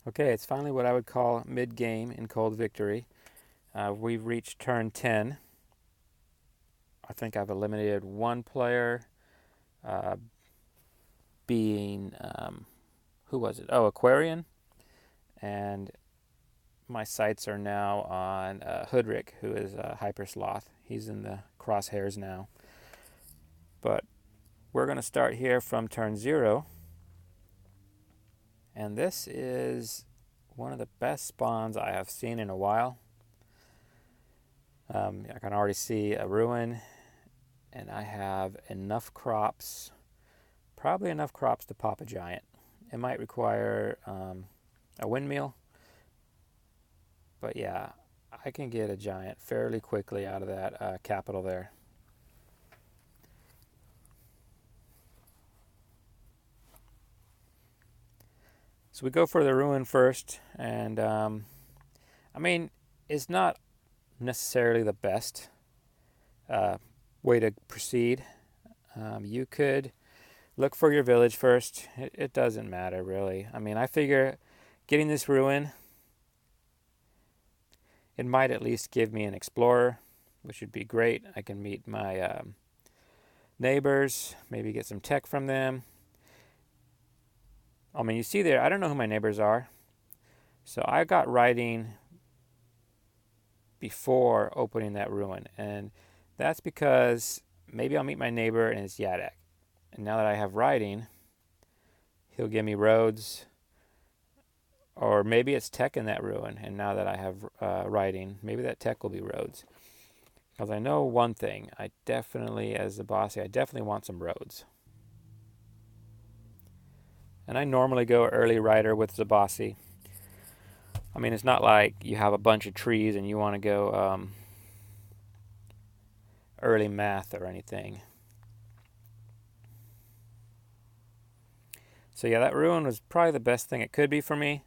Okay, it's finally what I would call mid-game in Cold Victory. We've reached turn 10. I think I've eliminated one player, uh, being, who was it? Oh, Aquarian. And my sights are now on Hoodrick, who is Hyper Sloth. He's in the crosshairs now. But we're going to start here from turn 0. And this is one of the best spawns I have seen in a while. I can already see a ruin, and I have enough crops, probably enough crops to pop a giant. It might require a windmill, but yeah, I can get a giant fairly quickly out of that capital there. So we go for the ruin first, and I mean, it's not necessarily the best uh, way to proceed. You could look for your village first. It doesn't matter really. I mean, I figure getting this ruin, it might at least give me an explorer, which would be great. I can meet my neighbors, maybe get some tech from them. I mean, you see there, I don't know who my neighbors are. So I got writing before opening that ruin, and that's because maybe I'll meet my neighbor and it's Yadak. And now that I have writing, he'll give me roads, or maybe it's tech in that ruin. And now that I have writing, maybe that tech will be roads. Because I know one thing, I definitely, as the bossy, I definitely want some roads. And I normally go early rider with Zebasi. I mean, it's not like you have a bunch of trees and you want to go early math or anything. So yeah, that ruin was probably the best thing it could be for me.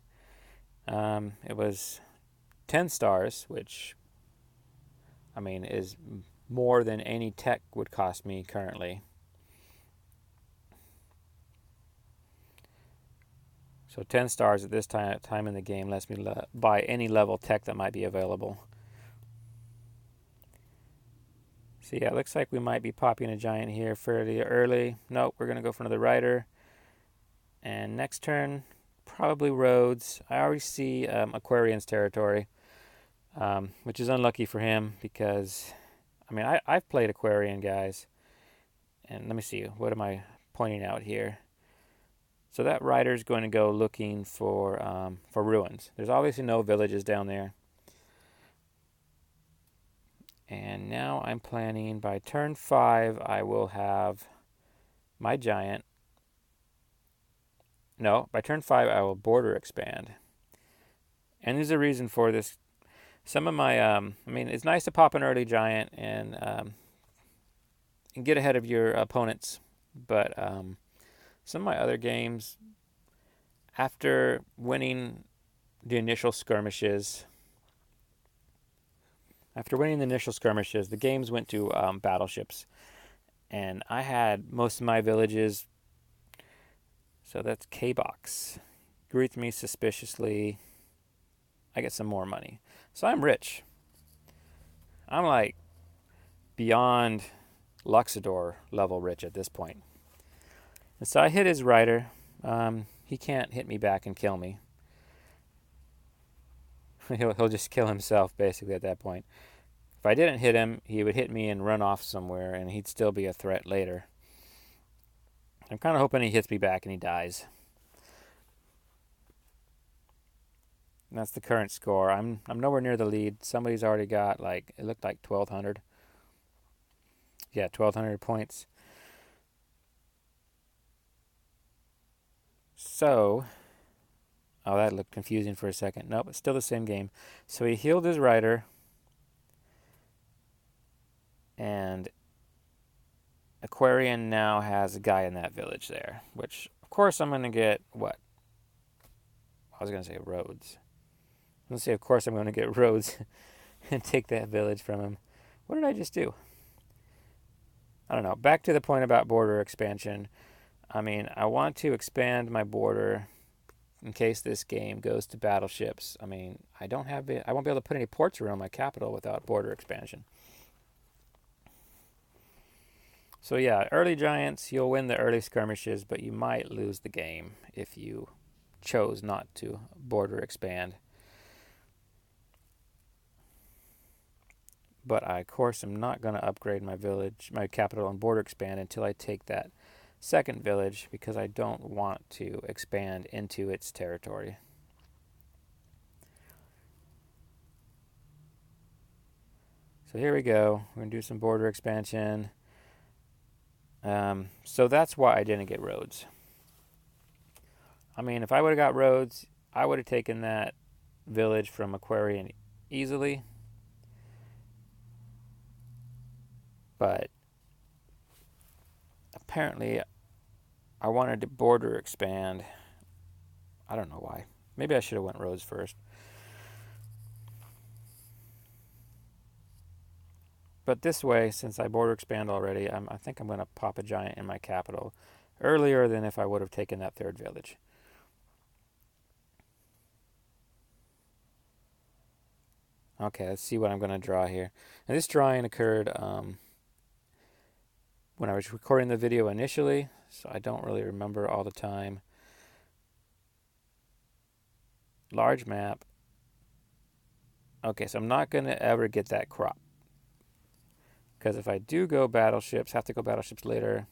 It was 10 stars, which, I mean, is more than any tech would cost me currently. So 10 stars at this time in the game lets me buy any level tech that might be available. So yeah, it looks like we might be popping a giant here fairly early. Nope, we're going to go for another rider. And next turn, probably roads. I already see Aquarian's territory, which is unlucky for him because, I mean, I've played Aquarian, guys. And let me see, what am I pointing out here? So that rider's going to go looking for ruins. There's obviously no villages down there. And now I'm planning by turn 5 I will have my giant. No, by turn 5 I will border expand. And there's a reason for this. Some of my, I mean, it's nice to pop an early giant and get ahead of your opponents. But some of my other games, after winning the initial skirmishes, the games went to battleships. And I had most of my villages. So that's K-Box. Greets me suspiciously. I get some more money. So I'm rich. I'm like beyond Luxador level rich at this point. And so I hit his rider. He can't hit me back and kill me. He'll just kill himself basically at that point. If I didn't hit him, he would hit me and run off somewhere, and he'd still be a threat later. I'm kind of hoping he hits me back and he dies. And that's the current score. I'm nowhere near the lead. Somebody's already got, like, it looked like 1,200. Yeah, 1,200 points. So, oh, that looked confusing for a second. Nope, it's still the same game. So he healed his rider, and Aquarian now has a guy in that village there, which, of course, I'm going to get, what? I was going to say roads. Let's say, of course, I'm going to get roads and take that village from him. What did I just do? I don't know. Back to the point about border expansion. I mean, I want to expand my border in case this game goes to battleships. I mean, I won't be able to put any ports around my capital without border expansion. So yeah, early giants, you'll win the early skirmishes, but you might lose the game if you chose not to border expand. But I, of course, am not going to upgrade my village, my capital, and border expand until I take that second village, because I don't want to expand into its territory. So here we go. We're going to do some border expansion. So that's why I didn't get roads. I mean, if I would have got roads, I would have taken that village from Aquarian easily. But apparently I wanted to border expand. I don't know why. Maybe I should have went roads first. But this way, since I border expand already, I think I'm going to pop a giant in my capital earlier than if I would have taken that third village. Okay, let's see what I'm going to draw here. And this drawing occurred when I was recording the video initially, so I don't really remember all the time. Large map. Okay, so I'm not going to ever get that crop. Because if I do go battleships, have to go battleships later.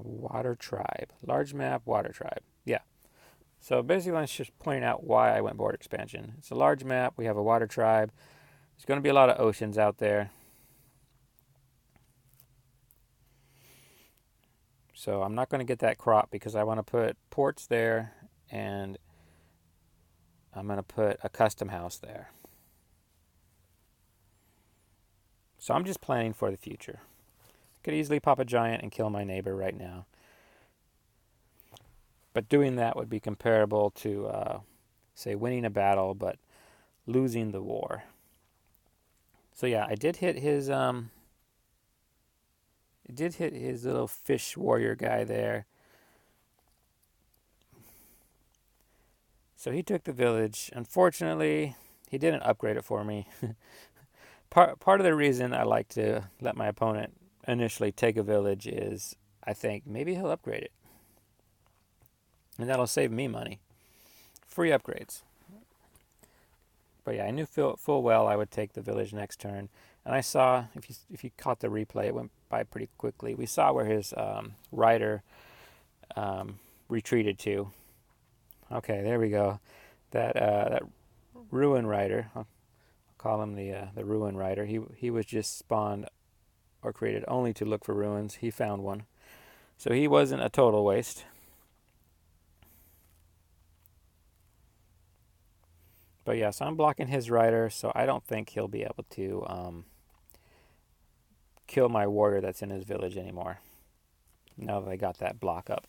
Water tribe. Large map, water tribe. Yeah. So basically, I'm just pointing out why I went border expansion. It's a large map. We have a water tribe. There's going to be a lot of oceans out there. So I'm not going to get that crop because I want to put ports there, and I'm going to put a custom house there. So I'm just planning for the future. I could easily pop a giant and kill my neighbor right now. But doing that would be comparable to, say, winning a battle but losing the war. So yeah, I did hit his little fish warrior guy there. So he took the village. Unfortunately, he didn't upgrade it for me. Part of the reason I like to let my opponent initially take a village is I think maybe he'll upgrade it. And that'll save me money. Free upgrades. But yeah, I knew full well I would take the village next turn. And I saw, if you caught the replay, it went by pretty quickly. We saw where his rider retreated to. Okay, there we go. That ruin rider, I'll call him the ruin rider. He was just spawned or created only to look for ruins. He found one. So he wasn't a total waste. But yeah, so I'm blocking his rider, so I don't think he'll be able to kill my warrior that's in his village anymore. Now that I got that block up.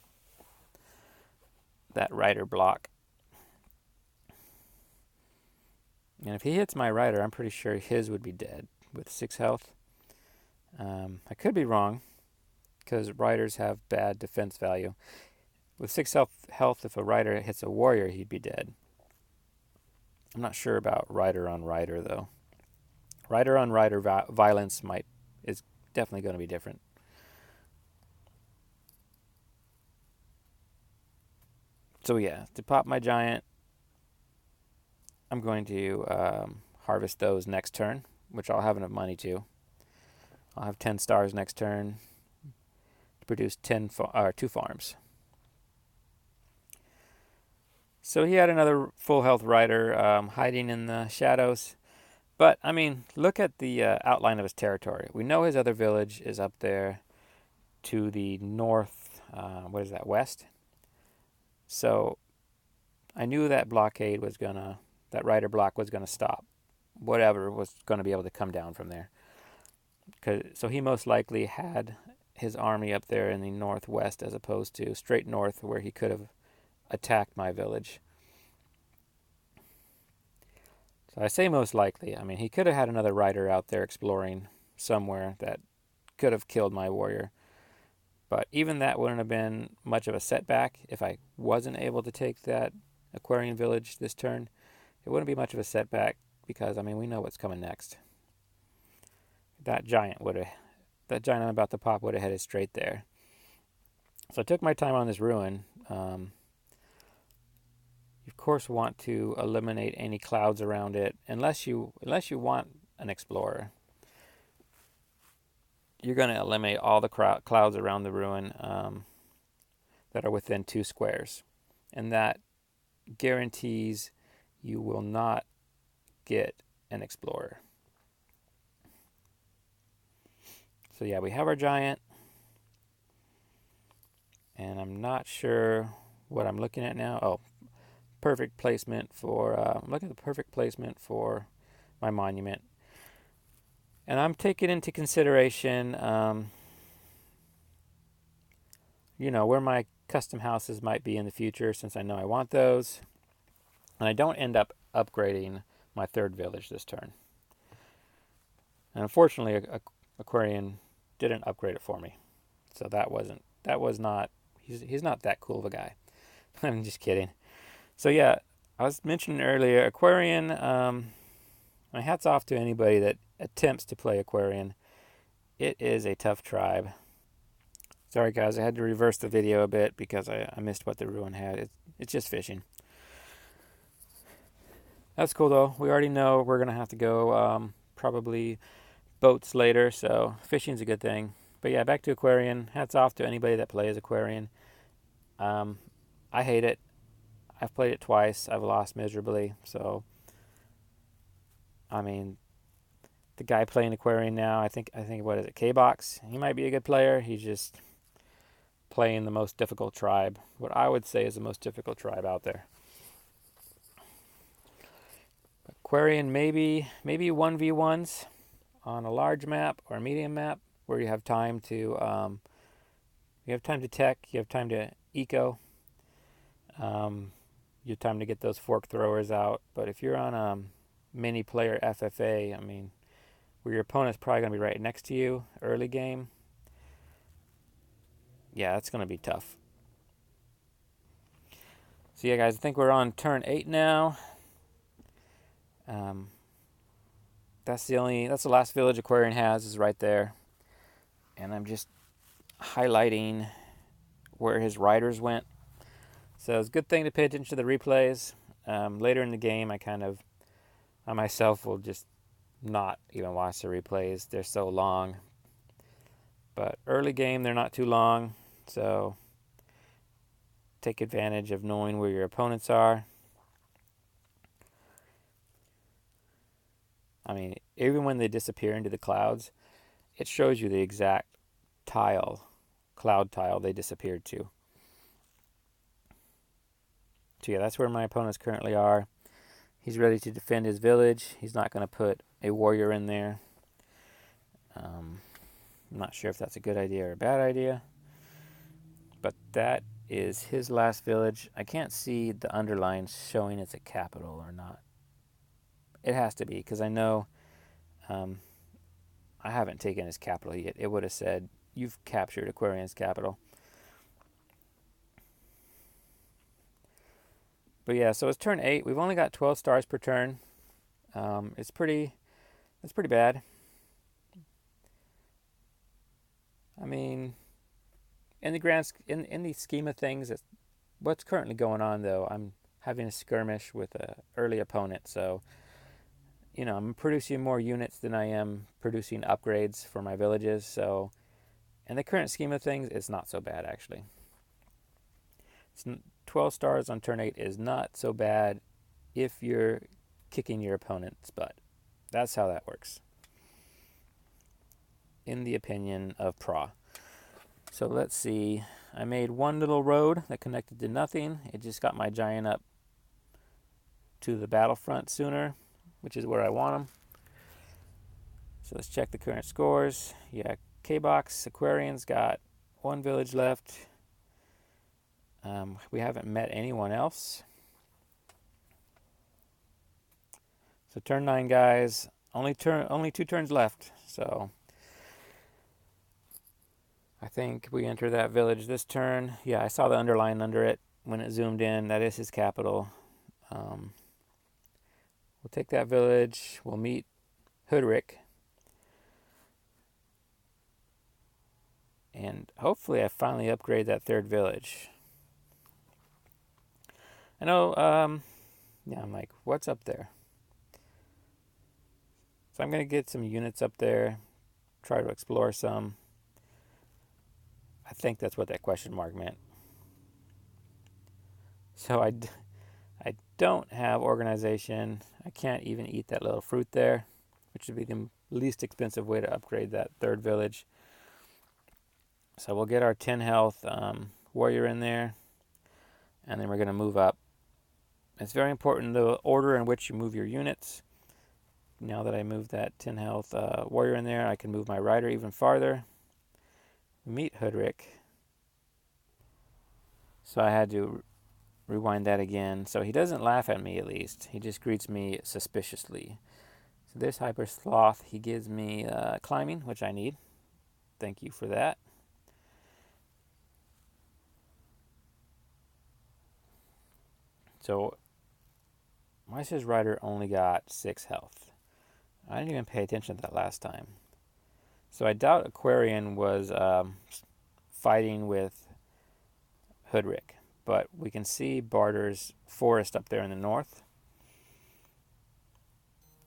That rider block. And if he hits my rider, I'm pretty sure his would be dead with 6 health. I could be wrong, because riders have bad defense value. With 6 health, if a rider hits a warrior, he'd be dead. I'm not sure about rider on rider, though. Rider on rider violence is definitely going to be different. So yeah, to pop my giant, I'm going to harvest those next turn, which I'll have enough money to. I'll have 10 stars next turn to produce 2 farms. So he had another full health rider hiding in the shadows. But, I mean, look at the outline of his territory. We know his other village is up there to the north, west? So I knew that that rider block was going to stop. Whatever was going to be able to come down from there. So he most likely had his army up there in the northwest as opposed to straight north where he could have attacked my village. So I say most likely. I mean, he could have had another rider out there exploring somewhere that could have killed my warrior. But even that wouldn't have been much of a setback if I wasn't able to take that Aquarian village this turn. It wouldn't be much of a setback because, I mean, we know what's coming next. That giant I'm about to pop would have headed straight there. So I took my time on this ruin. You of course want to eliminate any clouds around it, unless you want an explorer. You're going to eliminate all the clouds around the ruin that are within 2 squares, and that guarantees you will not get an explorer. So yeah, we have our giant, and I'm not sure what I'm looking at now. Oh, perfect placement for, I'm looking at the perfect placement for my monument. And I'm taking into consideration, where my custom houses might be in the future, since I know I want those. And I don't end up upgrading my 3rd village this turn. And unfortunately, Aquarian didn't upgrade it for me. So he's not that cool of a guy. I'm just kidding. So yeah, I was mentioning earlier, Aquarian, my hat's off to anybody that attempts to play Aquarian. It is a tough tribe. Sorry guys, I had to reverse the video a bit because I missed what the ruin had. It's just fishing. That's cool though. We already know we're going to have to go probably boats later, so fishing's a good thing. But yeah, back to Aquarian. Hats off to anybody that plays Aquarian. I hate it. I've played it twice. I've lost miserably. So, I mean, the guy playing Aquarian now, I think what is it, K-Box? He might be a good player. He's just playing the most difficult tribe. What I would say is the most difficult tribe out there. Aquarian maybe 1v1s on a large map or a medium map where you have time to tech, you have time to eco, you have time to get those fork throwers out. But if you're on a mini player FFA, I mean, where your opponent's probably going to be right next to you early game, yeah, that's going to be tough. So yeah, guys, I think we're on turn 8 now. That's the last village Aquarian has, is right there. And I'm just highlighting where his riders went. So it's a good thing to pay attention to the replays. Later in the game, I myself will just not even watch the replays. They're so long. But early game, they're not too long. So take advantage of knowing where your opponents are. I mean, even when they disappear into the clouds, it shows you the exact cloud tile they disappeared to. So yeah, that's where my opponents currently are. He's ready to defend his village. He's not going to put a warrior in there. I'm not sure if that's a good idea or a bad idea. But that is his last village. I can't see the underline showing it's a capital or not. It has to be, because I know I haven't taken his capital yet. It would have said, you've captured Aquarian's capital. But yeah, so it's turn 8. We've only got 12 stars per turn. It's pretty bad. I mean, in the scheme of things, what's currently going on though, I'm having a skirmish with an early opponent, so I'm producing more units than I am producing upgrades for my villages. So, in the current scheme of things, it's not so bad actually. 12 stars on turn 8 is not so bad if you're kicking your opponent's butt. That's how that works, in the opinion of Pra. So let's see. I made one little road that connected to nothing. It just got my giant up to the battlefront sooner, which is where I want them. So let's check the current scores. Yeah, K-Box Aquarian's got 1 village left. We haven't met anyone else. So turn 9, guys. Only 2 turns left. So I think we enter that village this turn. Yeah, I saw the underline under it when it zoomed in. That is his capital. We'll take that village. We'll meet Hoodrick. And hopefully I finally upgrade that third village. I know, yeah, I'm like, what's up there? So I'm going to get some units up there, try to explore some. I think that's what that question mark meant. So I don't have organization. I can't even eat that little fruit there, which would be the least expensive way to upgrade that third village. So we'll get our 10 health warrior in there, and then we're going to move up. It's very important the order in which you move your units. Now that I moved that 10 health warrior in there, I can move my rider even farther. Meet Hoodrick. So I had to rewind that again. So he doesn't laugh at me, at least. He just greets me suspiciously. So this Hyper Sloth, he gives me climbing, which I need. Thank you for that. So why is his rider only got 6 health? I didn't even pay attention to that last time. So I doubt Aquarian was fighting with Hoodrick, but we can see Barter's forest up there in the north.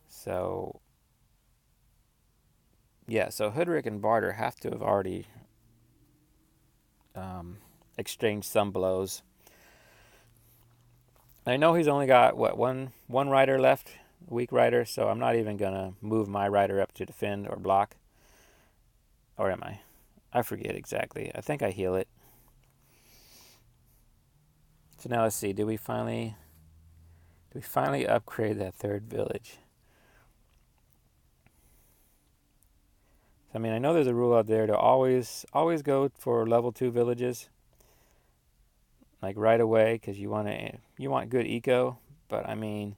So yeah, so Hoodrick and Barter have to have already exchanged some blows. I know he's only got one rider left, weak rider, so I'm not even gonna move my rider up to defend or block. Or am I? I forget exactly. I think I heal it. So now let's see. Do we finally upgrade that third village? I mean, I know there's a rule out there to always go for level 2 villages, like right away, because you want good eco. But I mean,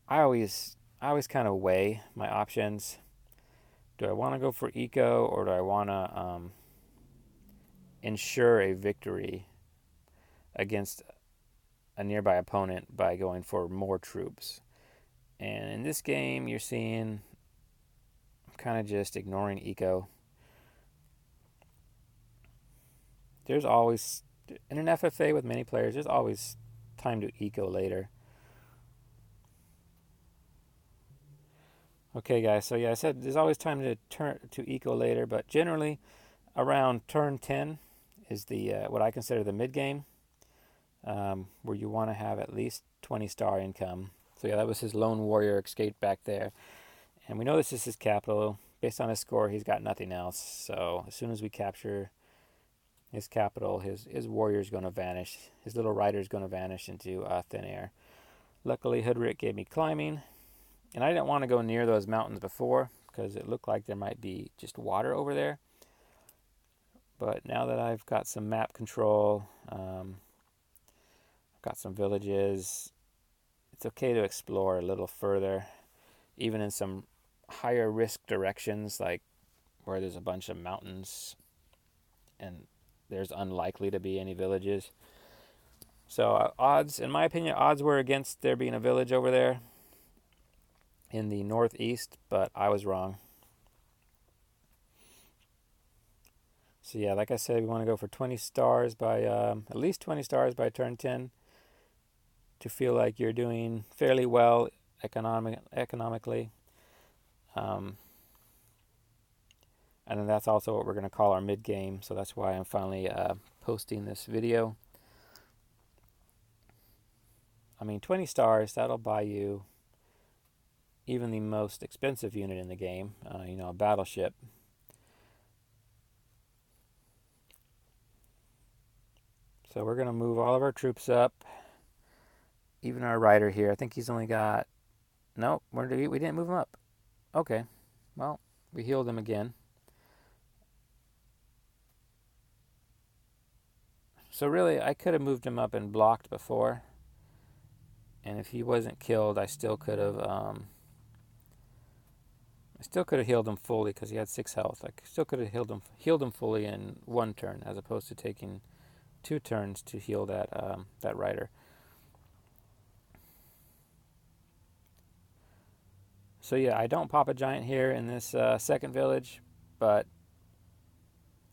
I always kind of weigh my options. Do I want to go for eco, or do I want to ensure a victory against a nearby opponent by going for more troops? And in this game, you're seeing I'm kind of just ignoring eco. There's always, in an FFA with many players, there's always time to eco later. Okay, guys, so yeah, I said there's always time to turn to eco later, but generally around turn 10 is the what I consider the mid game, where you want to have at least 20 star income. So yeah, that was his lone warrior escape back there, and we know this is his capital. Based on his score, he's got nothing else. So as soon as we capture his capital, his warrior is going to vanish. His little rider is going to vanish into thin air. Luckily, Hoodrick gave me climbing, and I didn't want to go near those mountains before because it looked like there might be just water over there. But now that I've got some map control, I've got some villages, it's okay to explore a little further, even in some higher risk directions, like where there's a bunch of mountains and there's unlikely to be any villages. So odds, in my opinion, odds were against there being a village over there in the northeast, but I was wrong. So yeah, like I said, we want to go for 20 stars by, at least 20 stars by turn 10 to feel like you're doing fairly well economically. And then that's also what we're going to call our mid game. So that's why I'm finally posting this video. I mean, 20 stars, that'll buy you even the most expensive unit in the game, a battleship. So we're going to move all of our troops up. Even our rider here, I think he's only got... No, we didn't move him up. Okay, well, we healed him again. So really, I could have moved him up and blocked before. And if he wasn't killed, I still could have I still could have healed him fully because he had 6 health. I still could have healed him fully in 1 turn, as opposed to taking 2 turns to heal that rider. So yeah, I don't pop a giant here in this second village, but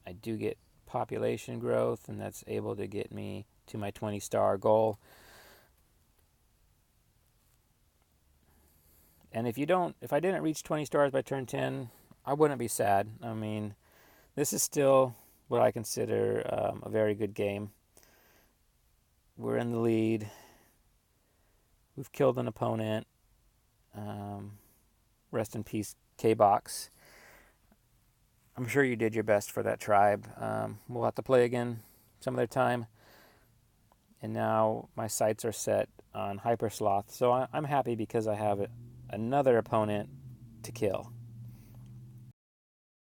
I do get population growth, and that's able to get me to my 20-star goal. And if I didn't reach 20 stars by turn 10, I wouldn't be sad. I mean, this is still what I consider a very good game. We're in the lead. We've killed an opponent. Rest in peace, K-Box. I'm sure you did your best for that tribe. We'll have to play again some other time. And now my sights are set on Hyper Sloth. So I'm happy because I have another opponent to kill.